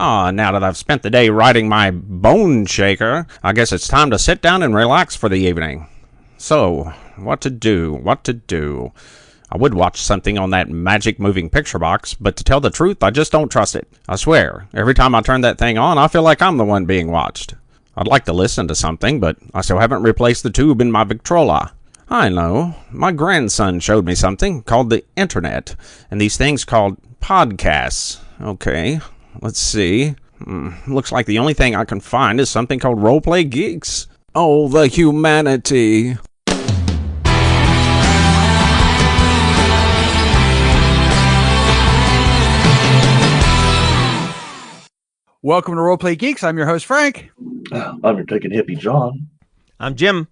Now that I've spent the day riding my bone shaker, I guess it's time to sit down and relax for the evening. So, what to do? I would watch something on that magic moving picture box, but to tell the truth, I just don't trust it. I swear, every time I turn that thing on, I feel like I'm the one being watched. I'd like to listen to something, but I still haven't replaced the tube in my Victrola. I know. My grandson showed me something called the internet, and these things called podcasts. Okay, let's see. Looks like the only thing I can find is something called Roleplay Geeks. Oh, the humanity. Welcome to Roleplay Geeks. I'm your host, Frank. I'm your taking hippie, John. I'm Jim.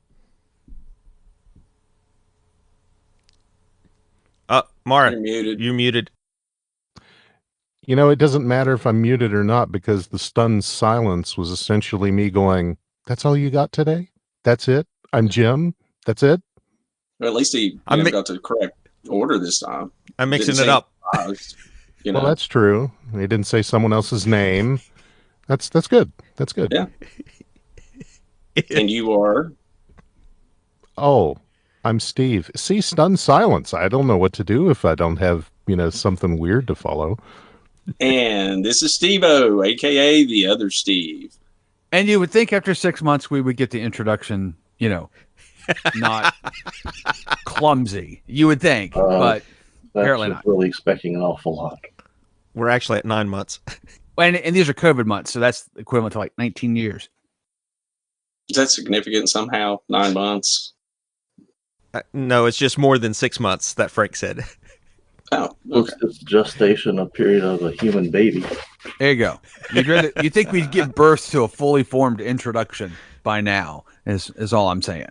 Mara, you're muted. You know, it doesn't matter if I'm muted or not because the stunned silence was essentially me going, that's all you got today? That's it? I'm Jim? That's it? Well, at least he got the correct order this time. I'm mixing it up. Well, that's true. He didn't say someone else's name. That's good. That's good. Yeah. And you are? Oh, I'm Steve. See, stunned silence. I don't know what to do if I don't have, something weird to follow. And this is Steve-O, a.k.a. the other Steve. And you would think after 6 months we would get the introduction, not clumsy. You would think, but apparently not. Really expecting an awful lot. We're actually at 9 months. And these are COVID months, so that's equivalent to like 19 years. Is that significant somehow? 9 months? No, it's just more than 6 months that Frank said. Oh, okay. It's gestation, a period of a human baby. There you go. You think we'd give birth to a fully formed introduction by now, is all I'm saying.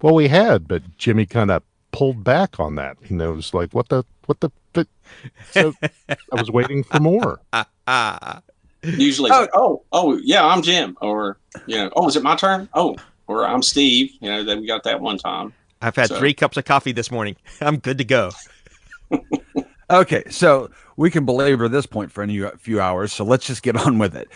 Well, we had, but Jimmy kind of pulled back on that. It was like, what the. So I was waiting for more. Usually, yeah, I'm Jim. Or, is it my turn? Oh, or I'm Steve. That we got that one time. I've had 3 cups of coffee this morning. I'm good to go. Okay, so we can belabor this point for a few hours, so let's just get on with it.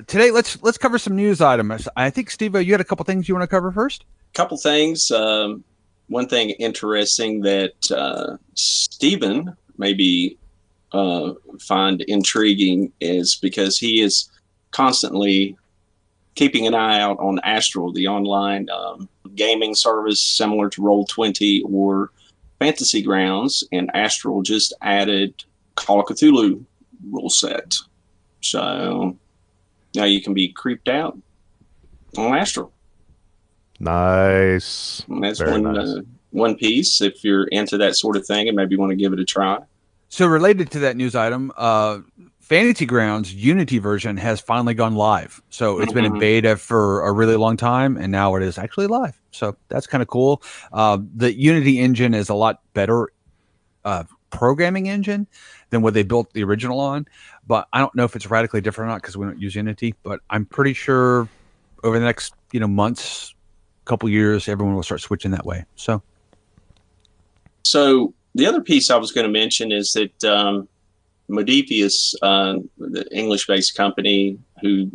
Today, let's cover some news items. I think, Steve, you had a couple things you want to cover first? Couple things. One thing interesting that Stephen maybe find intriguing is because he is constantly keeping an eye out on Astral, the online gaming service similar to Roll20 or Fantasy Grounds, and Astral just added Call of Cthulhu rule set. So now you can be creeped out on Astral. Nice. And that's one piece if you're into that sort of thing and maybe want to give it a try. So related to that news item, Fantasy Grounds Unity version has finally gone live. So it's been in beta for a really long time, and now it is actually live. So that's kind of cool. The Unity engine is a lot better programming engine than what they built the original on. But I don't know if it's radically different or not because we don't use Unity. But I'm pretty sure over the next months, couple years, everyone will start switching that way. So the other piece I was going to mention is that Modifius, the English-based company who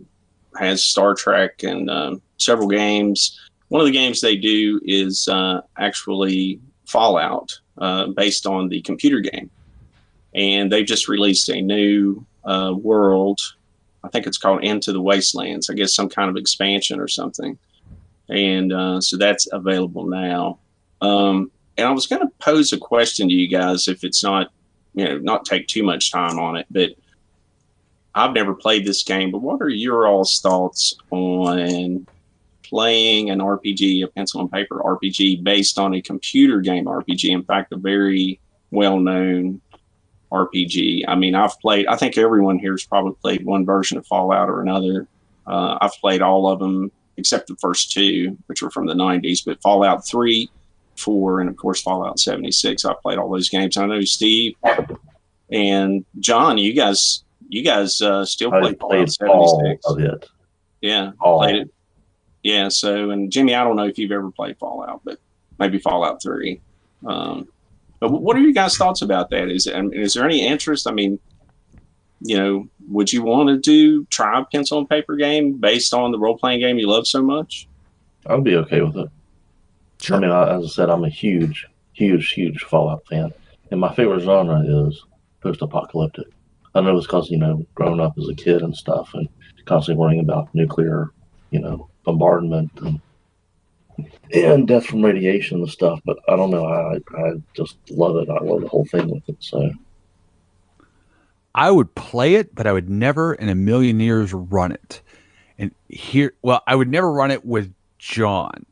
has Star Trek and several games. One of the games they do is actually Fallout, based on the computer game. And they've just released a new world. I think it's called Into the Wastelands. I guess some kind of expansion or something. And so that's available now. And I was going to pose a question to you guys if it's not take too much time on it, but I've never played this game, but what are your all's thoughts on playing an RPG, a pencil and paper RPG based on a computer game RPG? In fact, a very well-known RPG. I mean, I think everyone here has probably played one version of Fallout or another. I've played all of them except the first 2, which were from the 90s, but Fallout 3, 4, and of course Fallout 76. I played all those games. I know Steve and John, you guys still play Fallout 76. All of it. Yeah, played it. Yeah. So, and Jimmy, I don't know if you've ever played Fallout, but maybe Fallout 3. But what are you guys' thoughts about that? Is there any interest? I mean, would you want to try a pencil and paper game based on the role-playing game you love so much? I'd be okay with it. Sure. I mean, as I said, I'm a huge Fallout fan, and my favorite genre is post-apocalyptic. I know it's because growing up as a kid and stuff, and constantly worrying about nuclear, bombardment and death from radiation and stuff. But I don't know, I just love it. I love the whole thing with it. So I would play it, but I would never in a million years run it. And I would never run it with John.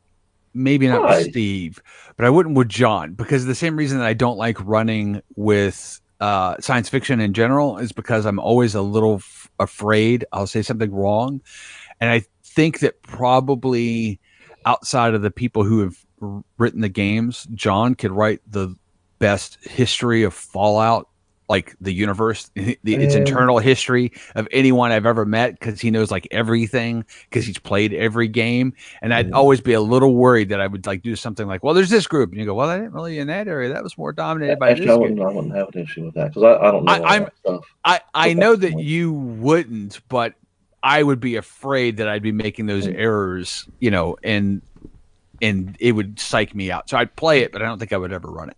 Maybe not with Steve, but I wouldn't with John, because the same reason that I don't like running with science fiction in general is because I'm always a little afraid I'll say something wrong. And I think that probably outside of the people who have written the games, John could write the best history of Fallout, like the universe, its internal history of anyone I've ever met, because he knows like everything, because he's played every game. And I'd always be a little worried that I would like do something like, well, there's this group, and you go, well, I didn't really in that area. That was more dominated by this group. I wouldn't have an issue with that, because I don't know all that stuff. I know that you wouldn't, but I would be afraid that I'd be making those errors, and it would psych me out. So I'd play it, but I don't think I would ever run it.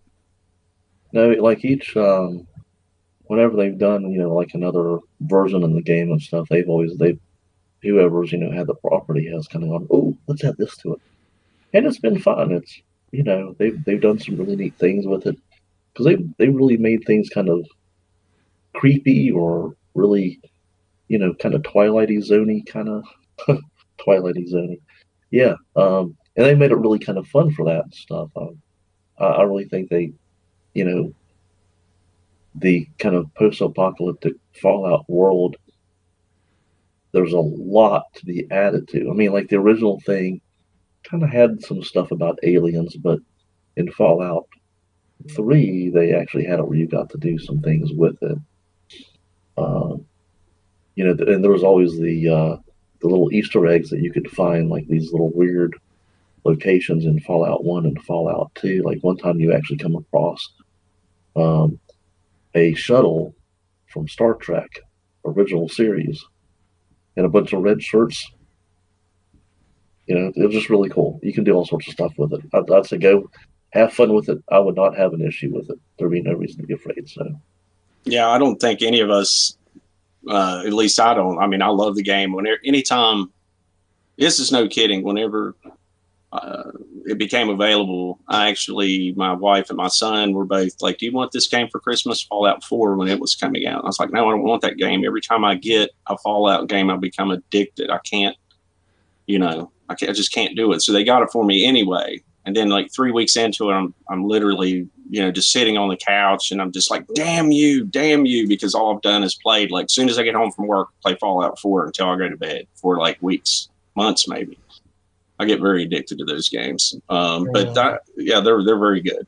No, like each whenever they've done, like another version in the game and stuff, whoever's, had the property has kind of gone, oh, let's add this to it. And it's been fun. It's, they've done some really neat things with it, because they really made things kind of creepy, or really, kind of Twilighty Zone-y kind of Twilighty Zone-y. Yeah. And they made it really kind of fun for that stuff. I really think they, the kind of post-apocalyptic Fallout world, there's a lot to be added to. I mean, like the original thing kind of had some stuff about aliens, but in Fallout 3, they actually had it where you got to do some things with it. And there was always the little Easter eggs that you could find, like these little weird locations in Fallout 1 and Fallout 2. Like one time you actually come across a shuttle from Star Trek original series and a bunch of red shirts. It was just really cool. You can do all sorts of stuff with it. I'd say go have fun with it. I would not have an issue with it. There'd be no reason to be afraid. So yeah, I don't think any of us, at least I don't. I mean, I love the game. Anytime, this is no kidding, whenever it became available, my wife and my son were both like, do you want this game for Christmas? Fallout 4, when it was coming out. I was like, no, I don't want that game. Every time I get a Fallout game, I become addicted. I can't, I just can't do it. So they got it for me anyway. And then like 3 weeks into it, I'm literally, just sitting on the couch, and I'm just like, damn you, because all I've done is played, like, as soon as I get home from work, play Fallout 4 until I go to bed for like weeks, months maybe. I get very addicted to those games. But they're very good.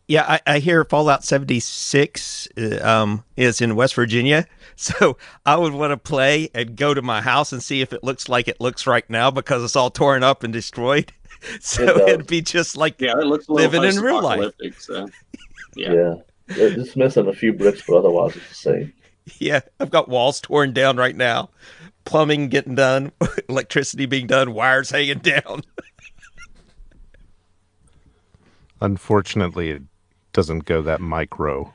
Yeah, I hear Fallout 76 is in West Virginia. So I would want to play and go to my house and see if it looks like it looks right now, because it's all torn up and destroyed. So it'd be just like it looks living in real life. So, yeah. Just missing a few bricks, but otherwise it's the same. Yeah, I've got walls torn down right now. Plumbing getting done, electricity being done, wires hanging down. Unfortunately, it doesn't go that micro,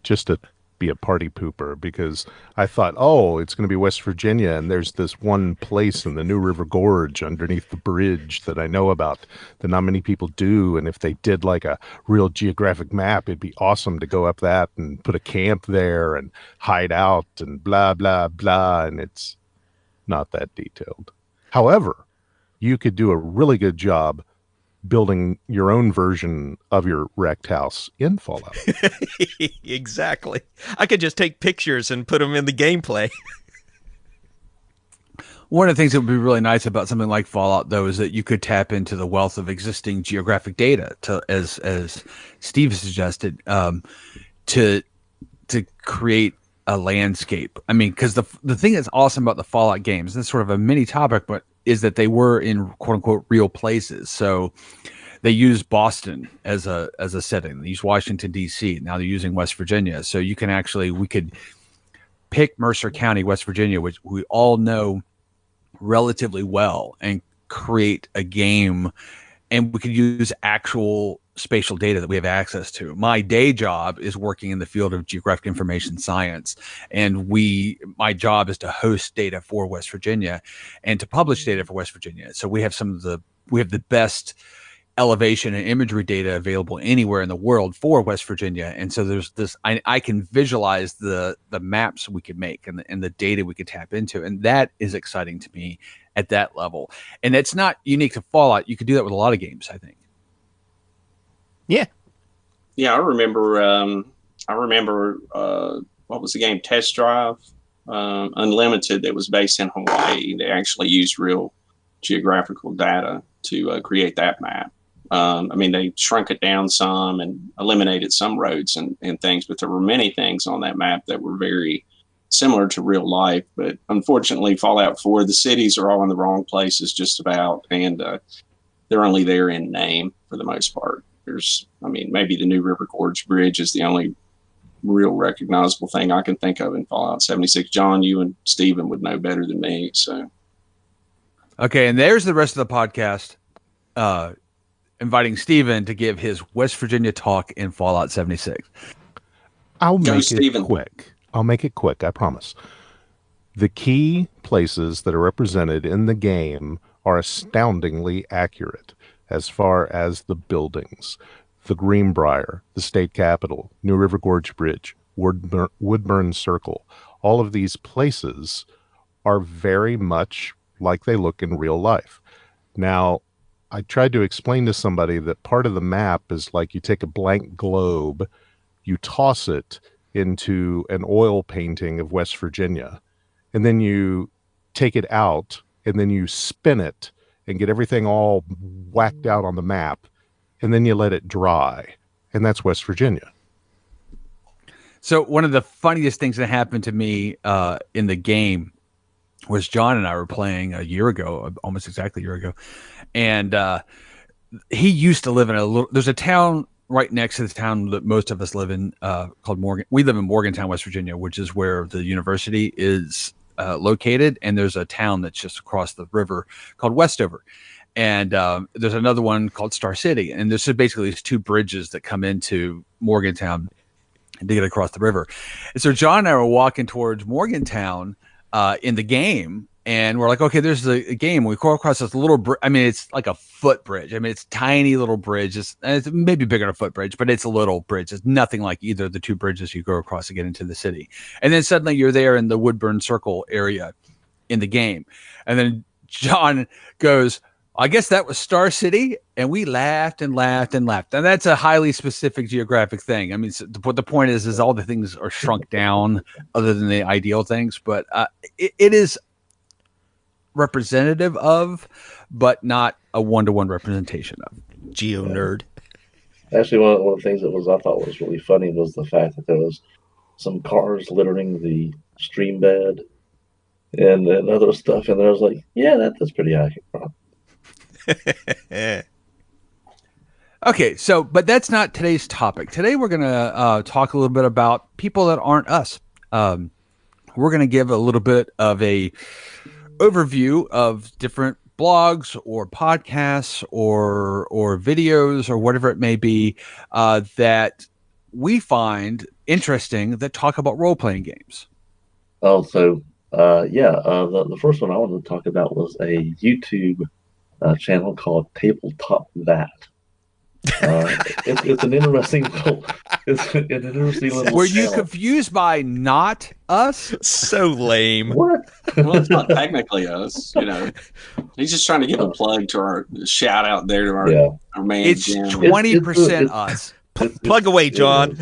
just to be a party pooper, because I thought, oh, it's going to be West Virginia, and there's this one place in the New River Gorge underneath the bridge that I know about that not many people do, and if they did like a real geographic map, it'd be awesome to go up that and put a camp there and hide out and blah, blah, blah, and it's not that detailed. However, you could do a really good job building your own version of your wrecked house in Fallout. Exactly. I could just take pictures and put them in the gameplay. One of the things that would be really nice about something like Fallout, though, is that you could tap into the wealth of existing geographic data, to, as Steve suggested, to create a landscape. I mean, because the thing that's awesome about the Fallout games, and it's sort of a mini topic, but is that they were in quote unquote real places. So they used Boston as a setting. They used Washington, D.C. Now they're using West Virginia. So you can actually, we could pick Mercer County, West Virginia, which we all know relatively well, and create a game, and we could use actual spatial data that we have access to. My day job is working in the field of geographic information science, and my job is to host data for West Virginia and to publish data for West Virginia. So we have the best elevation and imagery data available anywhere in the world for West Virginia. And so there's this, I can visualize the maps we could make and the data we could tap into. And that is exciting to me at that level. And it's not unique to Fallout. You could do that with a lot of games, I think. Yeah, I remember. What was the game? Test Drive, Unlimited. That was based in Hawaii. They actually used real geographical data to create that map. They shrunk it down some and eliminated some roads and things, but there were many things on that map that were very similar to real life. But unfortunately, Fallout 4, the cities are all in the wrong places just about, and they're only there in name for the most part. Maybe the New River Gorge Bridge is the only real recognizable thing I can think of in Fallout 76. John, you and Steven would know better than me. So, okay, and there's the rest of the podcast, inviting Steven to give his West Virginia talk in Fallout 76. I'll make it quick, I promise. The key places that are represented in the game are astoundingly accurate as far as the buildings. The Greenbrier, the state capitol, New River Gorge Bridge, Woodburn Circle. All of these places are very much like they look in real life. Now, I tried to explain to somebody that part of the map is like you take a blank globe, you toss it into an oil painting of West Virginia, and then you take it out, and then you spin it and get everything all whacked out on the map, and then you let it dry. And that's West Virginia. So one of the funniest things that happened to me in the game was John and I were playing a year ago, almost exactly a year ago. And he used to live in there's a town right next to the town that most of us live in called Morgan. We live in Morgantown, West Virginia, which is where the university is located. And there's a town that's just across the river called Westover. And there's another one called Star City. And there's basically these two bridges that come into Morgantown to get across the river. And so John and I were walking towards Morgantown in the game. And we're like, okay, there's a game. We go across this little bridge. It's like a footbridge. It's it's little bridge. It's maybe bigger than a footbridge, but it's a little bridge. It's nothing like either of the two bridges you go across to get into the city. And then suddenly you're there in the Woodburn Circle area in the game. And then John goes, I guess that was Star City. And we laughed and laughed and laughed. And that's a highly specific geographic thing. The point is all the things are shrunk down other than the ideal things, but it is representative of, but not a one-to-one representation of. Geo nerd. Actually, one of the things I thought was really funny was the fact that there was some cars littering the stream bed and other stuff, and I was like, yeah, that's pretty accurate. Okay, so, but that's not today's topic. Today we're going to talk a little bit about people that aren't us. We're going to give a little bit of a overview of different blogs or podcasts or videos or whatever it may be that we find interesting that talk about role-playing games. Also, the first one I wanted to talk about was a YouTube channel called Tabletop That. It's an interesting little. Were you confused by not us? So lame. What? Well, it's not technically us. He's just trying to give a plug to our shout out there to our man. It's Jim. 20% us. Plug away, John.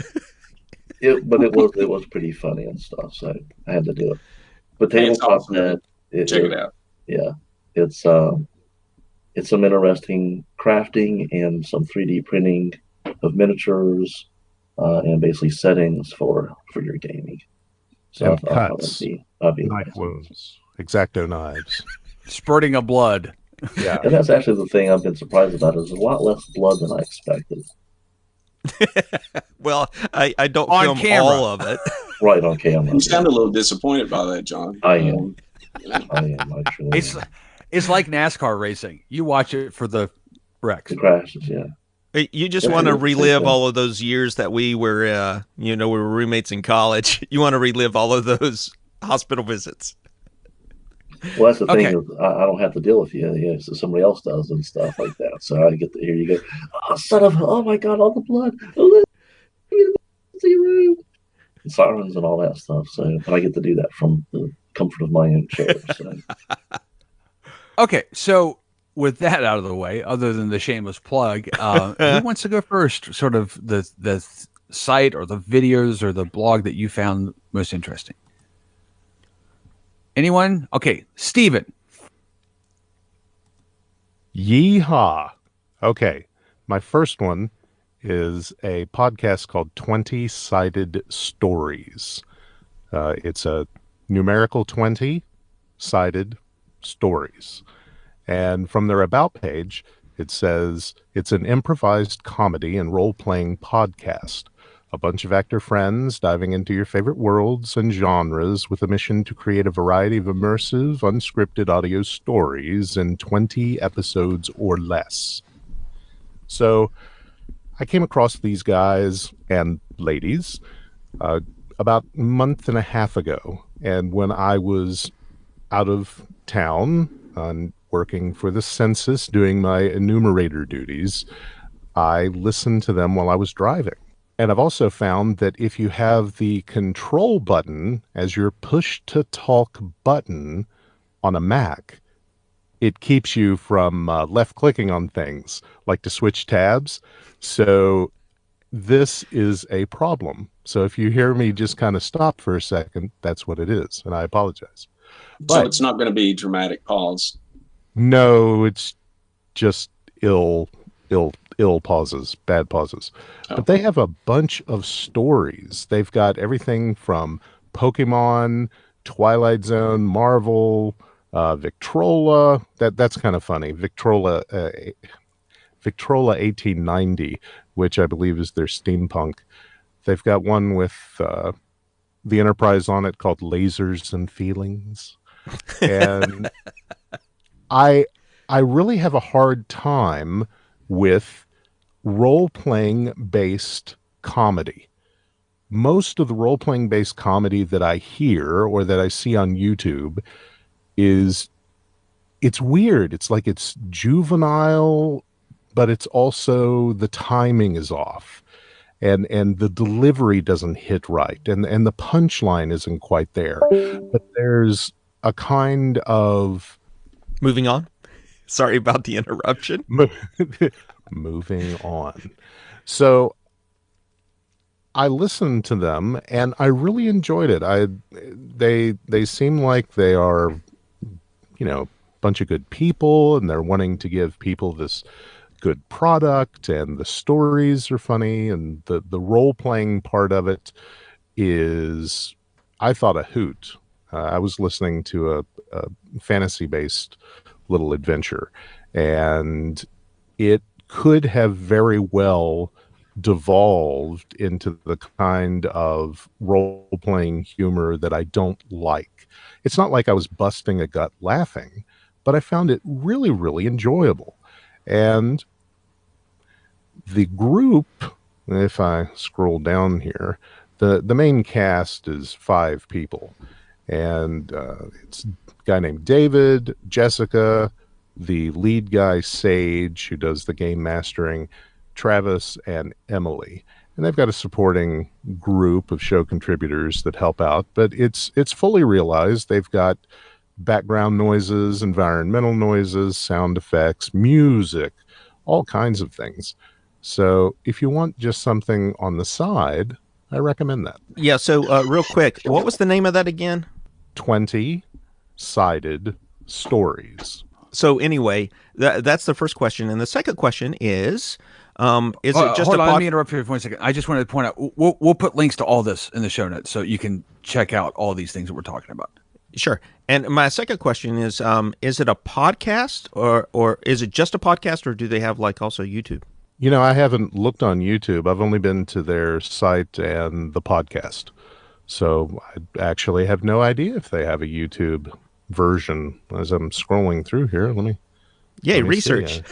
But it was pretty funny and stuff, so I had to do it. But Tabletop That, check it out. Yeah, it's some interesting crafting and some 3D printing of miniatures and basically settings for your gaming. So And cuts, that'd be knife wounds, X-Acto knives. Spurting of blood. Yeah. And that's actually the thing I've been surprised about is a lot less blood than I expected. Well, I don't On film camera. all of it. right on camera. You sound a little disappointed by that, John. I am. I am. I truly am. It's like NASCAR racing. You watch it for the wrecks. The crashes, yeah. You just Yeah, want to same relive thing. all of those years that we were, we were roommates in college. You want to relive all of those hospital visits. Well, that's the thing. Okay. Is I don't have to deal with you. Yeah, so somebody else does and stuff like that. So I get to hear you go, oh, son of, oh my God, all the blood. Oh, zero. Sirens and all that stuff. So, and I get to do that from the comfort of my own chair. So. Okay, so with that out of the way, other than the shameless plug, who wants to go first? Sort of the site or the videos or the blog that you found most interesting. Anyone? Okay, Steven. Yeehaw. Okay. My first one is a podcast called 20-Sided Stories. It's a numerical 20-sided stories. And from their About page, it says it's an improvised comedy and role-playing podcast. A bunch of actor friends diving into your favorite worlds and genres with a mission to create a variety of immersive, unscripted audio stories in 20 episodes or less. So I came across these guys and ladies about a month and a half ago. And when I was out of town working for the census, doing my enumerator duties, I listened to them while I was driving. And I've also found that if you have the control button as your push-to-talk button on a Mac, it keeps you from left-clicking on things, like to switch tabs. So this is a problem. So if you hear me just kind of stop for a second, that's what it is, and I apologize. So it's not going to be dramatic pause. No, it's just ill pauses, bad pauses. Oh. But they have a bunch of stories. They've got everything from Pokemon, Twilight Zone, Marvel, Victrola. That's kind of funny. Victrola 1890, which I believe is their steampunk. They've got one with the Enterprise on it called Lasers and Feelings. And I really have a hard time with role-playing based comedy. Most of the role-playing based comedy that I hear or that I see on YouTube it's weird. It's like it's juvenile, but it's also the timing is off. And the delivery doesn't hit right. And the punchline isn't quite there. But there's a kind of... Moving on. Sorry about the interruption. Moving on. So I listened to them and I really enjoyed it. They seem like they are, a bunch of good people, and they're wanting to give people this good product, and the stories are funny, and the role-playing part of it is, I thought, a hoot. I was listening to a fantasy-based little adventure, and it could have very well devolved into the kind of role-playing humor that I don't like. It's not like I was busting a gut laughing, but I found it really, really enjoyable. And the group, if I scroll down here, the main cast is 5 people. And it's a guy named David, Jessica, the lead guy, Sage, who does the game mastering, Travis, and Emily. And they've got a supporting group of show contributors that help out, but it's fully realized. They've got background noises, environmental noises, sound effects, music, all kinds of things. So if you want just something on the side, I recommend that. Yeah, so real quick, what was the name of that again? 20-Sided Stories. So anyway, that's the first question. And the second question is it just hold a on, let me interrupt here for 1 second. I just wanted to point out, we'll put links to all this in the show notes so you can check out all these things that we're talking about. Sure. And my second question is it a podcast or is it just a podcast, or do they have like also YouTube? I haven't looked on YouTube. I've only been to their site and the podcast. So I actually have no idea if they have a YouTube version. As I'm scrolling through here, let me see. Research.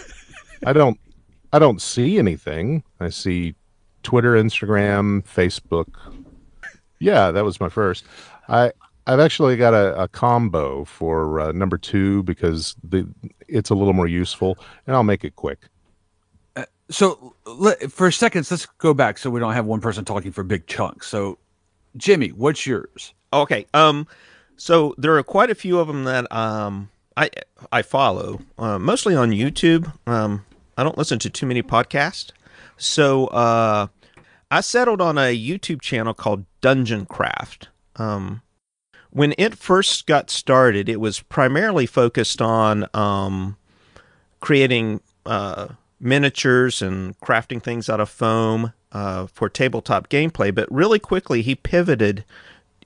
I don't see anything. I see Twitter, Instagram, Facebook. Yeah, that was my first. I've actually got a combo for number 2 because it's a little more useful, and I'll make it quick. So for seconds, let's go back so we don't have one person talking for big chunks. So, Jimmy, what's yours? Okay. So there are quite a few of them that I follow, mostly on YouTube. I don't listen to too many podcasts. So I settled on a YouTube channel called Dungeoncraft. When it first got started, it was primarily focused on creating miniatures and crafting things out of foam for tabletop gameplay. But really quickly, he pivoted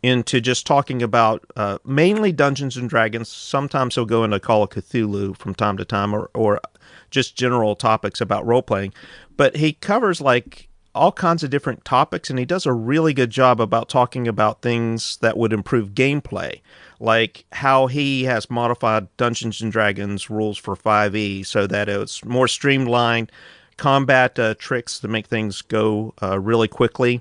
into just talking about mainly Dungeons and Dragons. Sometimes he'll go into Call of Cthulhu from time to time, or just general topics about role-playing. But he covers like all kinds of different topics, and he does a really good job about talking about things that would improve gameplay, like how he has modified Dungeons and Dragons rules for 5e so that it's more streamlined, combat tricks to make things go really quickly.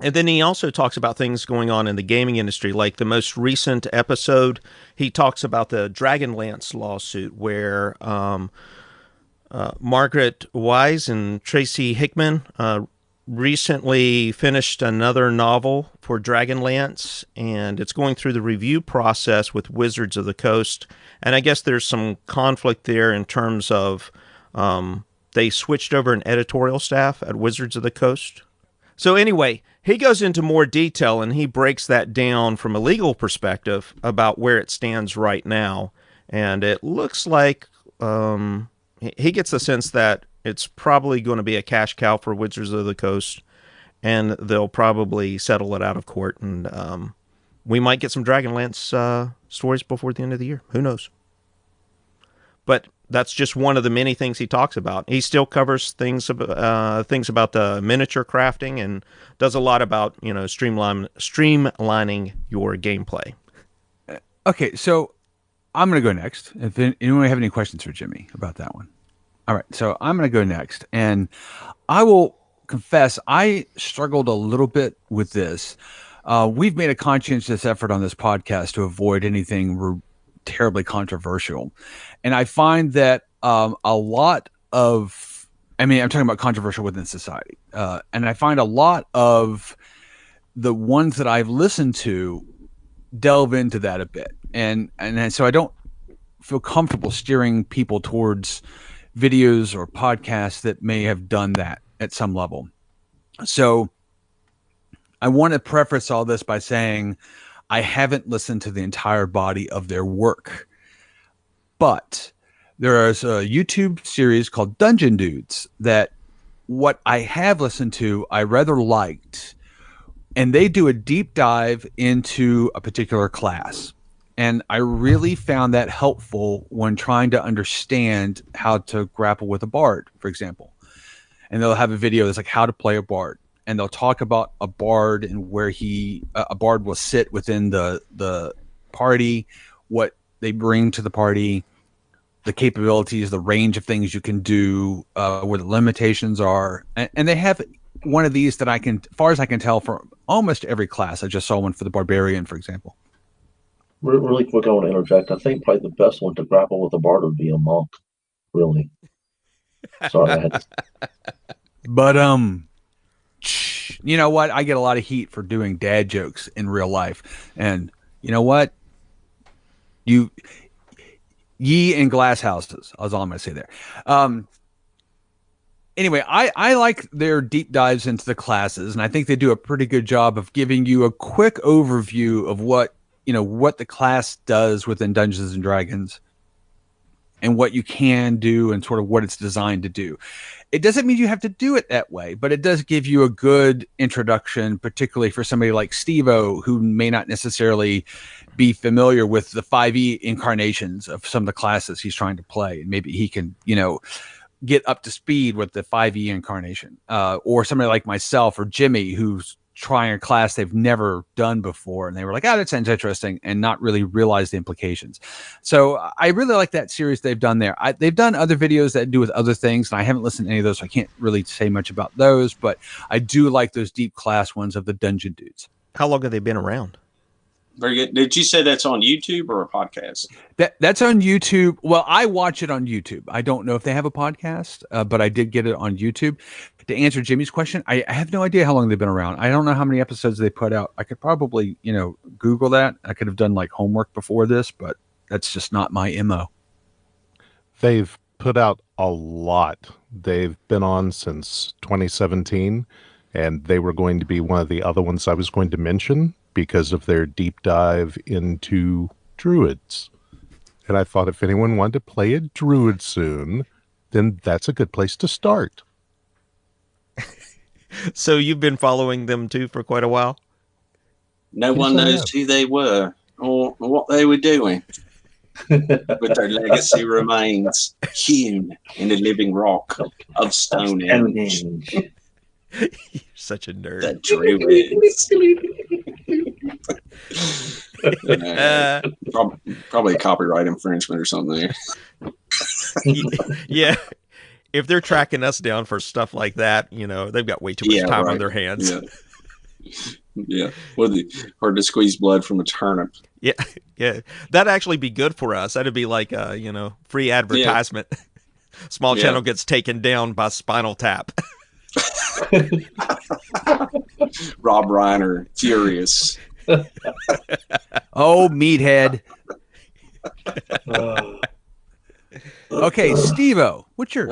And then he also talks about things going on in the gaming industry, like the most recent episode, he talks about the Dragonlance lawsuit where Margaret Wise and Tracy Hickman recently finished another novel for Dragonlance, and it's going through the review process with Wizards of the Coast. And I guess there's some conflict there in terms of they switched over an editorial staff at Wizards of the Coast. So anyway, he goes into more detail and he breaks that down from a legal perspective about where it stands right now. And it looks like he gets the sense that it's probably going to be a cash cow for Wizards of the Coast, and they'll probably settle it out of court. And we might get some Dragonlance stories before the end of the year. Who knows? But that's just one of the many things he talks about. He still covers things about the miniature crafting and does a lot about streamlining your gameplay. Okay, so I'm going to go next. If anyone have any questions for Jimmy about that one. All right, so I'm going to go next. And I will confess, I struggled a little bit with this. We've made a conscientious effort on this podcast to avoid anything terribly controversial. And I find that a lot of, I'm talking about controversial within society. And I find a lot of the ones that I've listened to delve into that a bit. And so I don't feel comfortable steering people towards videos or podcasts that may have done that at some level. So I want to preface all this by saying I haven't listened to the entire body of their work, but there is a YouTube series called Dungeon Dudes that what I have listened to, I rather liked, and they do a deep dive into a particular class. And I really found that helpful when trying to understand how to grapple with a bard, for example. And they'll have a video that's like how to play a bard. And they'll talk about a bard and where a bard will sit within the party, what they bring to the party, the capabilities, the range of things you can do, where the limitations are. And they have one of these that as far as I can tell, for almost every class. I just saw one for the barbarian, for example. Really quick, I want to interject. I think probably the best one to grapple with a bard would be a monk. Really. Sorry, I had to... But you know what? I get a lot of heat for doing dad jokes in real life, and you know what? Ye in glass houses. That's all I'm going to say there. Anyway, I like their deep dives into the classes, and I think they do a pretty good job of giving you a quick overview of what the class does within Dungeons and Dragons and what you can do and sort of what it's designed to do. It doesn't mean you have to do it that way, but it does give you a good introduction, particularly for somebody like Steve-O, who may not necessarily be familiar with the 5e incarnations of some of the classes he's trying to play. And maybe he can, get up to speed with the 5e incarnation. Or somebody like myself or Jimmy, who's trying a class they've never done before, and they were like, that sounds interesting, and not really realize the implications. So I really like that series they've done there. They've done other videos that do with other things, and I haven't listened to any of those, so I can't really say much about those, but I do like those deep class ones of the Dungeon Dudes. How long have they been around? Very good. Did you say that's on YouTube or a podcast? That's on YouTube. Well, I watch it on YouTube. I don't know if they have a podcast, but I did get it on YouTube. To answer Jimmy's question, I have no idea how long they've been around. I don't know how many episodes they put out. I could probably, Google that. I could have done like homework before this, but that's just not my MO. They've put out a lot. They've been on since 2017, and they were going to be one of the other ones I was going to mention because of their deep dive into druids. And I thought if anyone wanted to play a druid soon, then that's a good place to start. So you've been following them too for quite a while? No one knows who they were or what they were doing. But their legacy remains hewn in the living rock of Stonehenge. You're such a nerd. The druids. Probably a copyright infringement or something there. Yeah. If they're tracking us down for stuff like that, they've got way too much time on their hands. Yeah. Or to squeeze blood from a turnip. Yeah. That'd actually be good for us. That'd be like free advertisement. Yeah. Small channel gets taken down by Spinal Tap. Rob Reiner, furious. Oh, meathead. Okay, Steve-O, what's yours?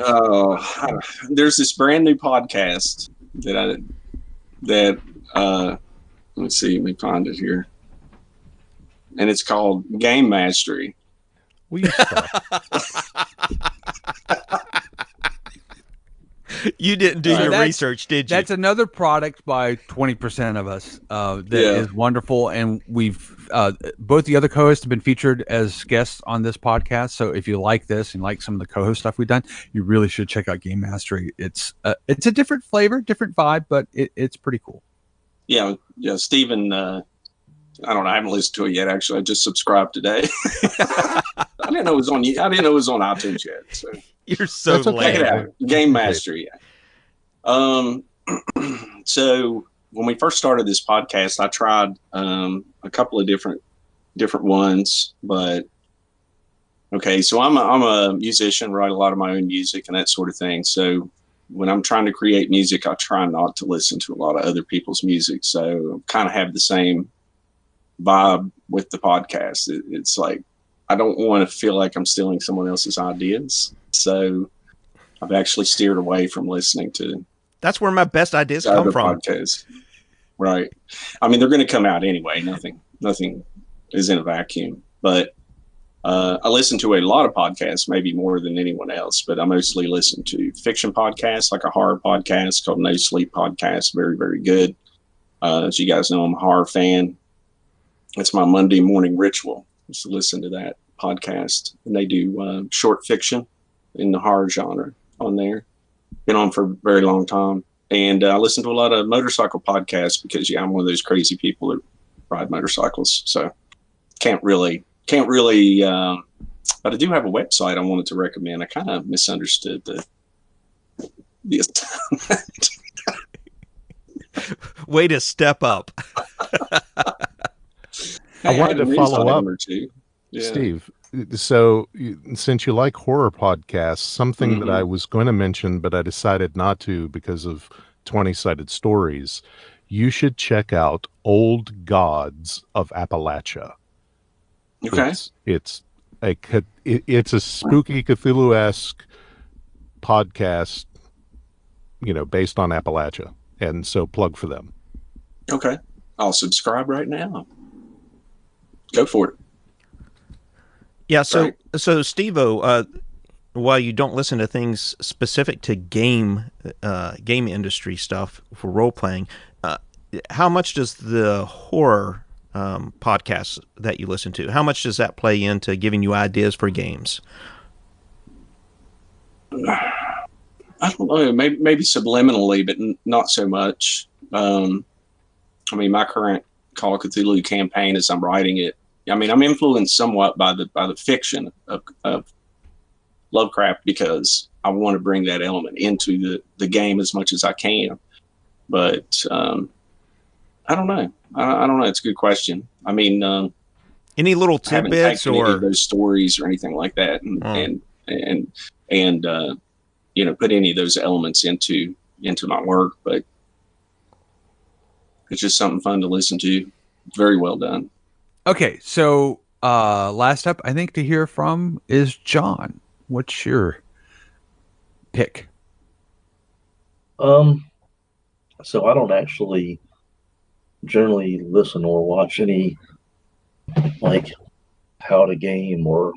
There's this brand new podcast that let's see, let me find it here. And it's called Game Mastery. Will you stop? You didn't do your research, did you? That's another product by 20% of us that is wonderful. And we've both the other co-hosts have been featured as guests on this podcast. So if you like this and like some of the co-host stuff we've done, you really should check out Game Mastery. It's a different flavor, different vibe, but it's pretty cool. Yeah, Steven, I don't know. I haven't listened to it yet. Actually, I just subscribed today. I didn't know it was on iTunes yet. So. You're so lame. Check it out. Game Mastery. So when we first started this podcast, I tried a couple of different ones, but okay. So I'm a musician, write a lot of my own music and that sort of thing. So when I'm trying to create music, I try not to listen to a lot of other people's music. So I kind of have the same vibe with the podcast. It's like I don't want to feel like I'm stealing someone else's ideas. So I've actually steered away from listening to. That's where my best ideas come from. Podcasts. Right. I mean, they're going to come out anyway. Nothing is in a vacuum. But I listen to a lot of podcasts, maybe more than anyone else. But I mostly listen to fiction podcasts, like a horror podcast called No Sleep Podcast. Very, very good. As you guys know, I'm a horror fan. It's my Monday morning ritual. Just to listen to that podcast. And they do short fiction in the horror genre on there. Been on for a very long time. And I listen to a lot of motorcycle podcasts because, I'm one of those crazy people that ride motorcycles. So can't really, but I do have a website I wanted to recommend. I kind of misunderstood the way to step up. I wanted to follow up, Steve. So since you like horror podcasts, something that I was going to mention, but I decided not to because of 20-Sided Stories, you should check out Old Gods of Appalachia. Okay. It's a spooky Cthulhu-esque podcast, based on Appalachia. And so plug for them. Okay. I'll subscribe right now. Go for it. Yeah, so Steve-O, while you don't listen to things specific to game industry stuff for role playing, how much does the horror podcasts that you listen to, how much does that play into giving you ideas for games? I don't know, maybe subliminally, but not so much. I mean, my current Call of Cthulhu campaign, as I'm writing it, I mean, I'm influenced somewhat by the fiction of Lovecraft, because I want to bring that element into the game as much as I can. But I don't know. I don't know. It's a good question. I mean, Any little I haven't tidbits taken any of or those stories or anything like that, and you know, put any of those elements into my work. But it's just something fun to listen to. Very well done. Okay, so last up, I think to hear from is John. What's your pick? So I don't actually generally listen or watch any like how to game or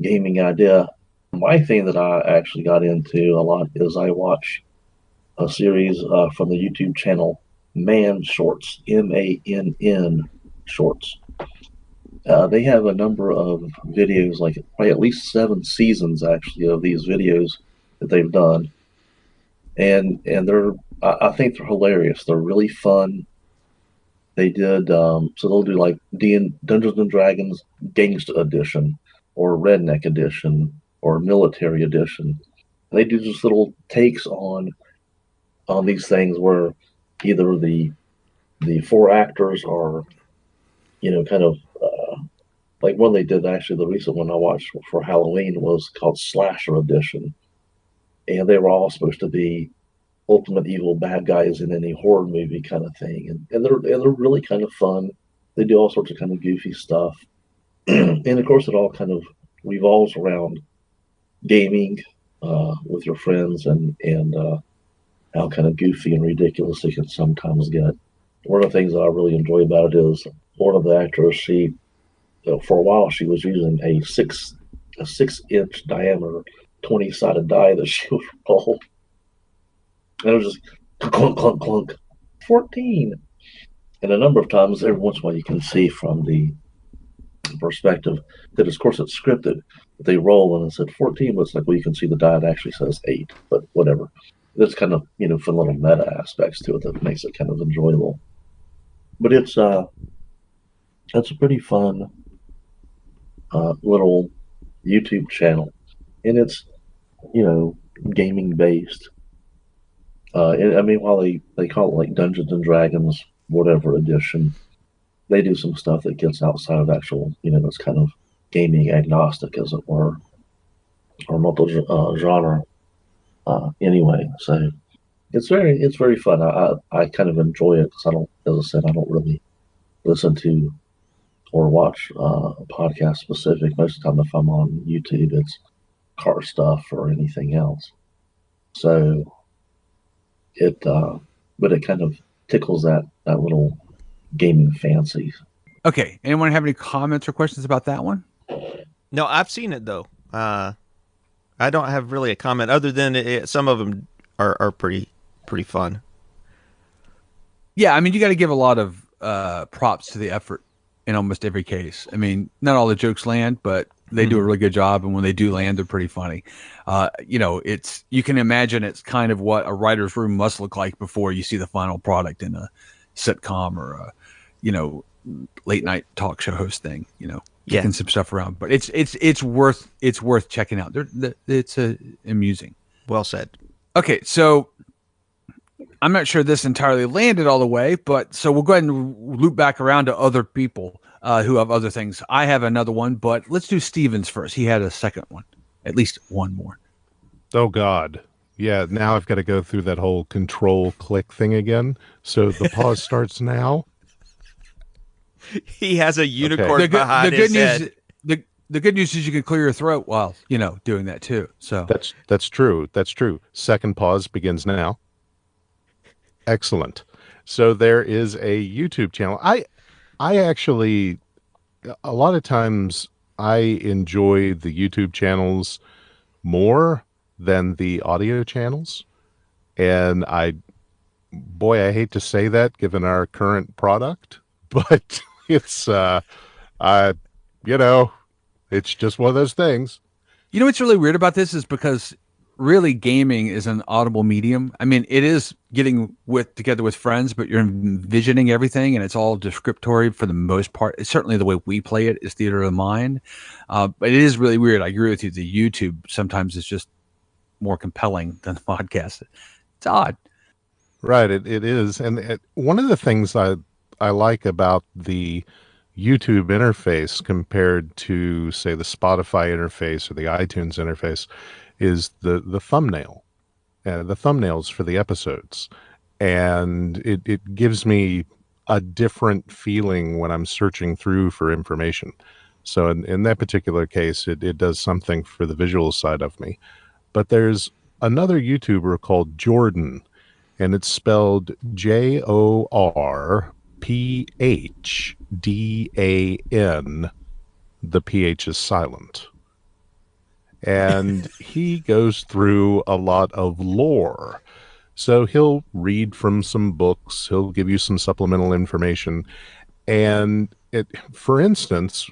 gaming idea. My thing that I actually got into a lot is I watch a series from the YouTube channel Man Shorts, MANN Shorts. They have a number of videos, like probably at least 7 seasons actually of these videos that they've done, and I think they're hilarious. They're really fun. They did so they'll do like Dungeons and Dragons Gangsta Edition, or Redneck Edition, or Military Edition. And they do just little takes on these things where either the 4 actors are, you know, kind of like one they did, actually the recent one I watched for Halloween was called Slasher Edition, and they were all supposed to be ultimate evil bad guys in any horror movie kind of thing, and they're really kind of fun. They do all sorts of kind of goofy stuff, and of course it all kind of revolves around gaming with your friends, and how kind of goofy and ridiculous it can sometimes get. One of the things that I really enjoy about it is one of the actors, she, for a while she was using a 6-inch diameter 20-sided die that she would roll. And it was just clunk, clunk, clunk, 14. And a number of times, every once in a while, you can see from the perspective that, of course, it's scripted. They roll and it said 14, but it's like, well, you can see the die, it actually says 8, but whatever. There's kind of, you know, fun little meta aspects to it that makes it kind of enjoyable. But it's a pretty fun little YouTube channel, and it's, you know, gaming based. And, I mean, while they call it like Dungeons and Dragons whatever edition, they do some stuff that gets outside of actual, you know, that's kind of gaming agnostic, as it were, or multi-genre. Anyway, so it's very fun. I kind of enjoy it because I don't, as I said, I don't really listen to or watch podcasts specific. Most of the time, if I'm on YouTube, it's car stuff or anything else. So but it kind of tickles that little gaming fancy. Okay, anyone have any comments or questions about that one? No, I've seen it though. I don't have really a comment other than some of them are pretty fun. Yeah, I mean, you got to give a lot of props to the effort in almost every case. I mean, not all the jokes land, but they do a really good job, and when they do land, they're pretty funny. You know, you can imagine it's kind of what a writer's room must look like before you see the final product in a sitcom or a, you know, late night talk show host thing. You know, kicking some stuff around, but it's worth checking out. It's amusing. Well said. Okay, so I'm not sure this entirely landed all the way, but so we'll go ahead and loop back around to other people who have other things. I have another one, but let's do Steven's first. He had a second one, at least one more. Oh, God. Yeah, now I've got to go through that whole control click thing again. So the pause starts now. He has a unicorn behind his head. The good news is you can clear your throat while, you know, doing that too. So that's true. That's true. Second pause begins now. Excellent. So there is a YouTube channel. I actually, a lot of times I enjoy the YouTube channels more than the audio channels. And I hate to say that given our current product, but it's, you know, it's just one of those things. You know what's really weird about this is because really gaming is an audible medium. I mean, it is getting together with friends, but you're envisioning everything, and it's all descriptory for the most part. It's certainly the way we play it is theater of the mind, but it is really weird. I agree with you. The YouTube sometimes is just more compelling than the podcast. It's odd. Right, it is. And one of the things I like about the YouTube interface compared to, say, the Spotify interface or the iTunes interface is the thumbnail, the thumbnails for the episodes. And it gives me a different feeling when I'm searching through for information. So in that particular case, it does something for the visual side of me. But there's another YouTuber called Jordan, and it's spelled JORPHDAN. The PH is silent. And he goes through a lot of lore. So he'll read from some books, he'll give you some supplemental information. And for instance,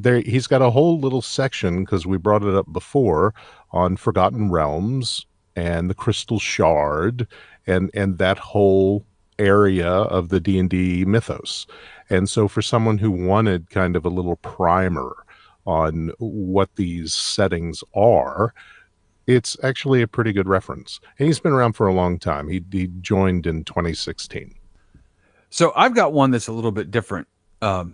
he's got a whole little section, because we brought it up before, on Forgotten Realms and the Crystal Shard and that whole area of the D&D mythos. And so for someone who wanted kind of a little primer on what these settings are, it's actually a pretty good reference. And he's been around for a long time. He joined in 2016. So I've got one that's a little bit different, because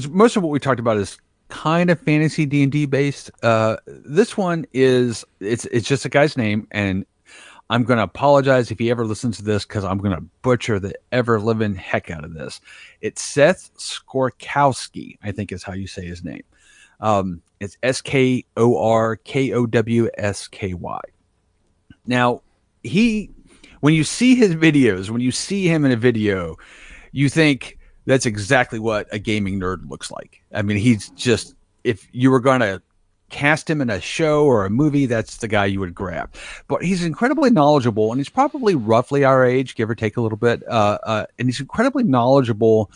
most of what we talked about is kind of fantasy D&D based. This one it's just a guy's name, and I'm going to apologize if he ever listens to this, because I'm going to butcher the ever-living heck out of this. It's Sethskorzkowski, I think is how you say his name. It's Skorkowsky. Now, when you see his videos, when you see him in a video, you think that's exactly what a gaming nerd looks like. I mean, he's just, if you were going to cast him in a show or a movie, that's the guy you would grab. But he's incredibly knowledgeable, and he's probably roughly our age, give or take a little bit. And he's incredibly knowledgeable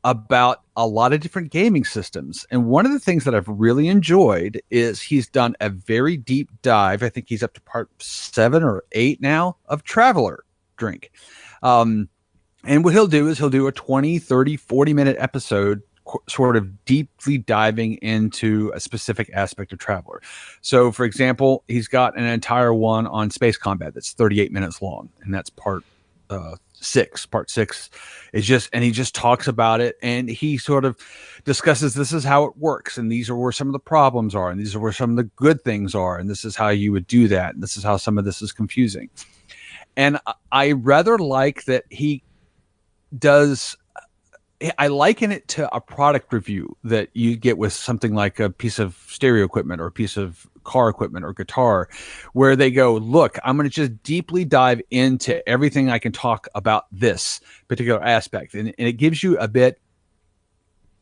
about a lot of different gaming systems. And one of the things that I've really enjoyed is he's done a very deep dive. I think he's up to part 7 or 8 now of Traveler Drink. And what he'll do is he'll do a 20, 30, 40-minute episode sort of deeply diving into a specific aspect of Traveler. So, for example, he's got an entire one on space combat that's 38 minutes long, and that's part 6. Part 6 is just, and he just talks about it, and he sort of discusses, this is how it works, and these are where some of the problems are, and these are where some of the good things are, and this is how you would do that, and this is how some of this is confusing. And I rather like that he does. I liken it to a product review that you get with something like a piece of stereo equipment or a piece of car equipment or guitar, where they go, look, I'm going to just deeply dive into everything I can talk about this particular aspect. And it gives you a bit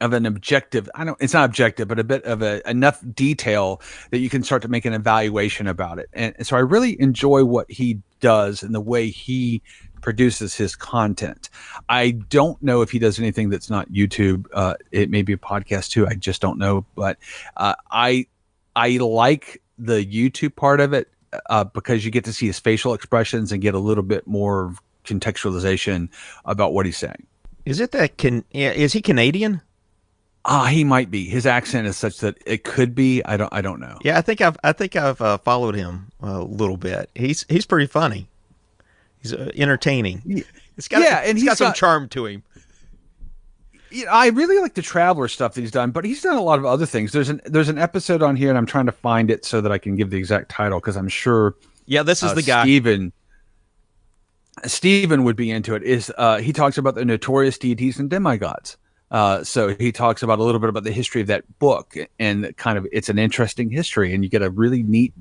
of an objective. It's not objective, but a bit of enough detail that you can start to make an evaluation about it. And so I really enjoy what he does and the way he produces his content. I don't know if he does anything that's not YouTube. It may be a podcast too. I just don't know. But I like the YouTube part of it because you get to see his facial expressions and get a little bit more contextualization about what he's saying. Is it that is he Canadian? He might be. His accent is such that it could be. I don't know. Yeah, I think I've followed him a little bit. He's pretty funny. He's entertaining. He's got some charm to him. I really like the Traveler stuff that he's done, but he's done a lot of other things. There's an episode on here, and I'm trying to find it so that I can give the exact title, because I'm sure. Yeah, this is the guy. Steven would be into it. He talks about the notorious deities and demigods. So he talks about a little bit about the history of that book, and kind of, it's an interesting history, and you get a really neat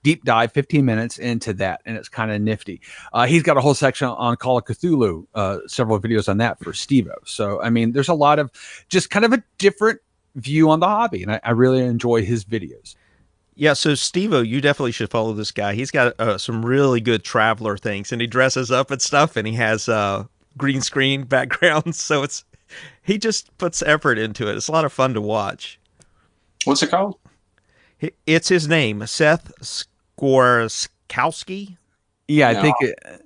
deep dive, 15 minutes into that, and it's kind of nifty. He's got a whole section on Call of Cthulhu, several videos on that for Steve-O. So, I mean, there's a lot of just kind of a different view on the hobby, and I really enjoy his videos. Yeah, so Steve-O, you definitely should follow this guy. He's got some really good Traveler things, and he dresses up and stuff, and he has green screen backgrounds, so he just puts effort into it. It's a lot of fun to watch. What's it called? It's his name, Sethskorzkowski. Yeah, I No. think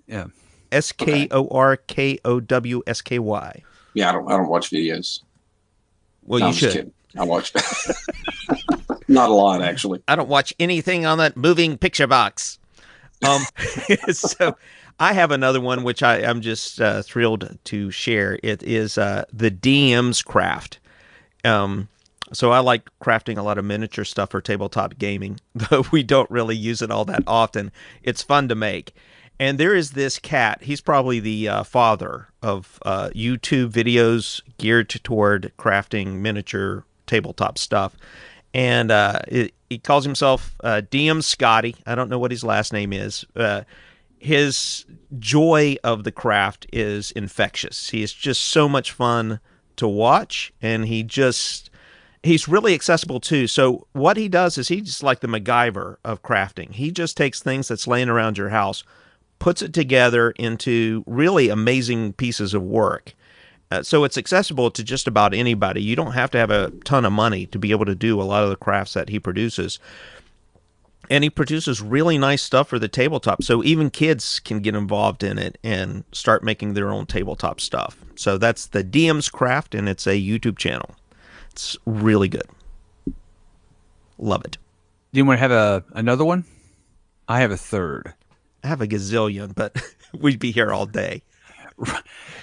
yeah. Skorkowsky. Yeah, I don't watch videos. Well, No, you I'm just should. kidding. I watch not a lot actually. I don't watch anything on that moving picture box. So I have another one which I'm just thrilled to share. It is the Dungeoncraft. So I like crafting a lot of miniature stuff for tabletop gaming, though we don't really use it all that often. It's fun to make. And there is this cat. He's probably the father of YouTube videos geared toward crafting miniature tabletop stuff. And he calls himself DM Scotty. I don't know what his last name is. His joy of the craft is infectious. He is just so much fun to watch, and he's really accessible too. So what he does is he's just like the MacGyver of crafting. He just takes things that's laying around your house, puts it together into really amazing pieces of work. So it's accessible to just about anybody. You don't have to have a ton of money to be able to do a lot of the crafts that he produces. And he produces really nice stuff for the tabletop. So even kids can get involved in it and start making their own tabletop stuff. So that's the Dungeoncraft, and it's a YouTube channel. It's really good. Love it. Do you want to have another one? I have a third. I have a gazillion, but we'd be here all day.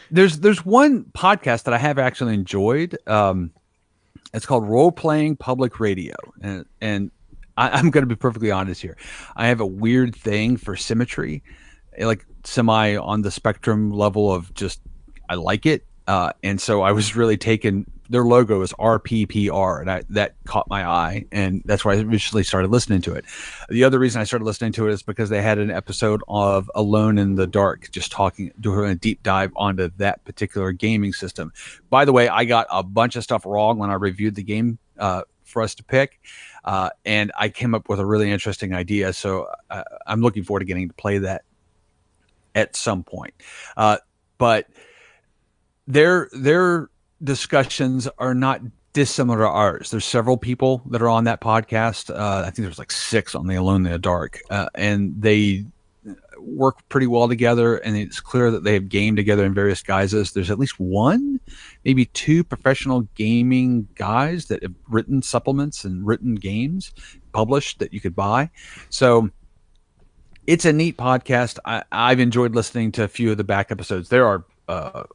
There's one podcast that I have actually enjoyed. It's called Roleplaying Public Radio, and I'm going to be perfectly honest here. I have a weird thing for symmetry, like semi on the spectrum level of just I like it, and so I was really taken. Their logo is RPPR, and that caught my eye, and that's why I initially started listening to it. The other reason I started listening to it is because they had an episode of Alone in the Dark, just doing a deep dive onto that particular gaming system. By the way, I got a bunch of stuff wrong when I reviewed the game for us to pick, and I came up with a really interesting idea. So I'm looking forward to getting to play that at some point. But their discussions are not dissimilar to ours. There's several people that are on that podcast. I think there's like 6 on the Alone in the Dark, and they work pretty well together. And it's clear that they have gamed together in various guises. There's at least 1, maybe 2 professional gaming guys that have written supplements and written games published that you could buy. So it's a neat podcast. I've enjoyed listening to a few of the back episodes. There are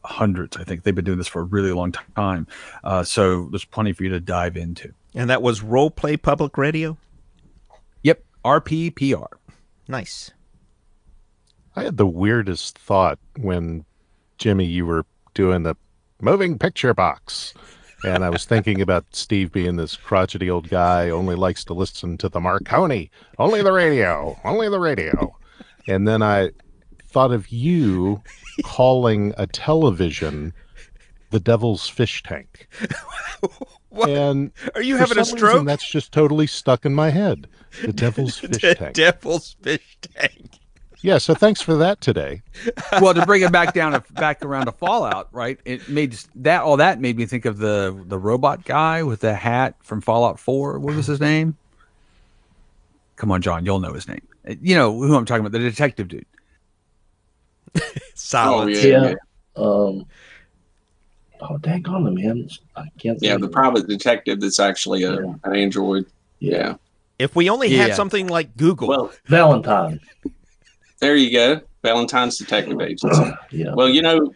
hundreds. I think they've been doing this for a really long time. So there's plenty for you to dive into. And that was Roleplay Public Radio? Yep. RPPR. Nice. I had the weirdest thought when, Jimmy, you were doing the moving picture box. And I was thinking about Steve being this crotchety old guy, only likes to listen to the Marconi. Only the radio. Only the radio. And then I thought of you calling a television the Devil's Fish Tank. What? And are you for having a some stroke? reason, that's just totally stuck in my head. The Devil's Fish The Tank. Devil's Fish Tank. Yeah, so thanks for that today. Well, to bring it back around to Fallout, right? It made all that made me think of the robot guy with the hat from Fallout 4. What was his name? Come on, John, you'll know his name. You know who I'm talking about, the detective dude. Silence. yeah. Oh, dang on the man. I can't Yeah, think the of- private detective that's actually Yeah. an android. Yeah. If we only Yeah. had something like Google. Well, Valentine. there you go. Valentine's Detective Agency. Yeah. Well, you know,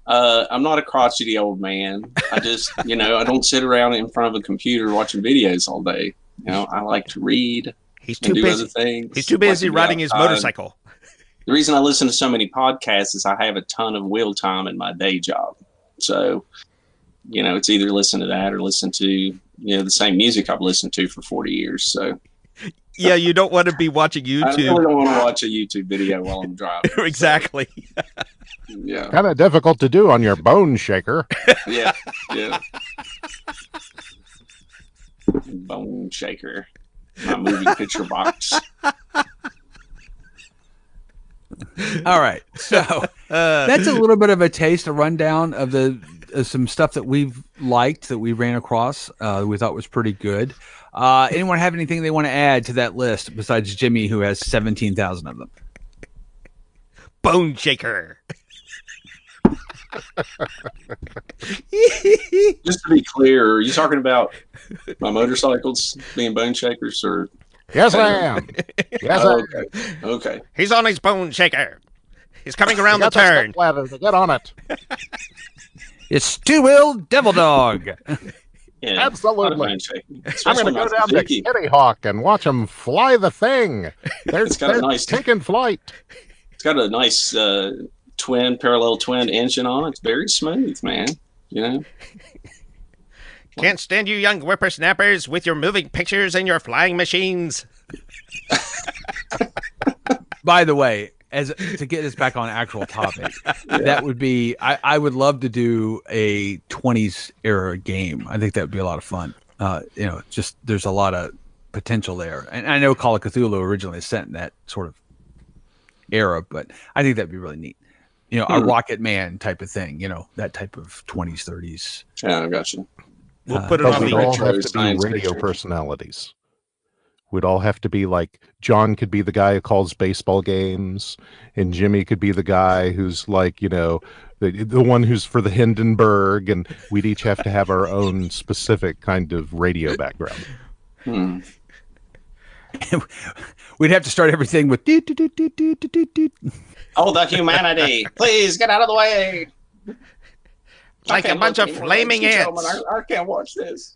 I'm not a crotchety old man. I just, I don't sit around in front of a computer watching videos all day. I like to read he's and too do other busy. things. He's too like busy to be riding his outside. motorcycle. The reason I listen to so many podcasts is I have a ton of wheel time in my day job. So, it's either listen to that or listen to, the same music I've listened to for 40 years. So Yeah, you don't want to be watching I really YouTube. don't want to watch a YouTube video while I'm driving. Exactly. Yeah. Kind of difficult to do on your bone shaker. Yeah. Yeah. Bone shaker. My movie picture box. All right, so that's a little bit of a taste, a rundown of the some stuff that we've liked that we ran across. We thought was pretty good. Anyone have anything they want to add to that list besides Jimmy, who has 17,000 of them? Bone Shaker. Just to be clear, are you talking about my motorcycles being bone shakers, or? Yes, I am. Yes, I am. Okay. He's on his Bone Shaker. He's coming around the turn. Ladder to get on it. It's Two-Wheel Devil Dog. Yeah, Absolutely. I'm going to go down to Kitty Hawk and watch him fly the thing. They're taking flight. It's got a nice parallel twin engine on it. It's very smooth, man. You know. Can't stand you young whippersnappers with your moving pictures and your flying machines. By the way, to get us back on actual topic, that would be I would love to do a 20s era game. I think that would be a lot of fun. Just there's a lot of potential there, and I know Call of Cthulhu originally is set in that sort of era, but I think that'd be really neat. A Rocket Man type of thing. That type of 20s, 30s. Yeah, I got you. We'll put it on we'd the all have to be science radio fiction. personalities. We'd all have to be like John could be the guy who calls baseball games, and Jimmy could be the guy who's like, the one who's for the Hindenburg, and we'd each have to have our own specific kind of radio background. We'd have to start everything with Oh, the humanity! Please get out of the way. Like a bunch of flaming ants. I can't watch this.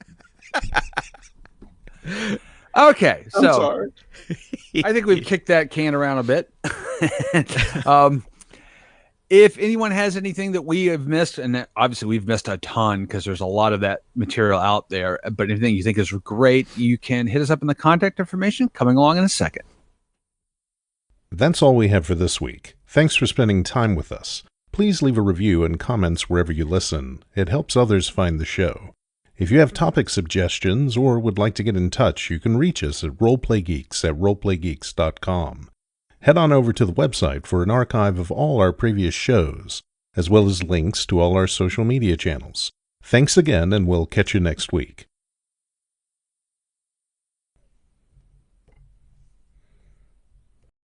Okay, I'm so sorry. I think we've kicked that can around a bit. If anyone has anything that we have missed, and obviously we've missed a ton because there's a lot of that material out there, but anything you think is great, you can hit us up in the contact information coming along in a second. That's all we have for this week. Thanks for spending time with us. Please leave a review and comments wherever you listen. It helps others find the show. If you have topic suggestions or would like to get in touch, you can reach us at roleplaygeeks@roleplaygeeks.com. Head on over to the website for an archive of all our previous shows, as well as links to all our social media channels. Thanks again, and we'll catch you next week.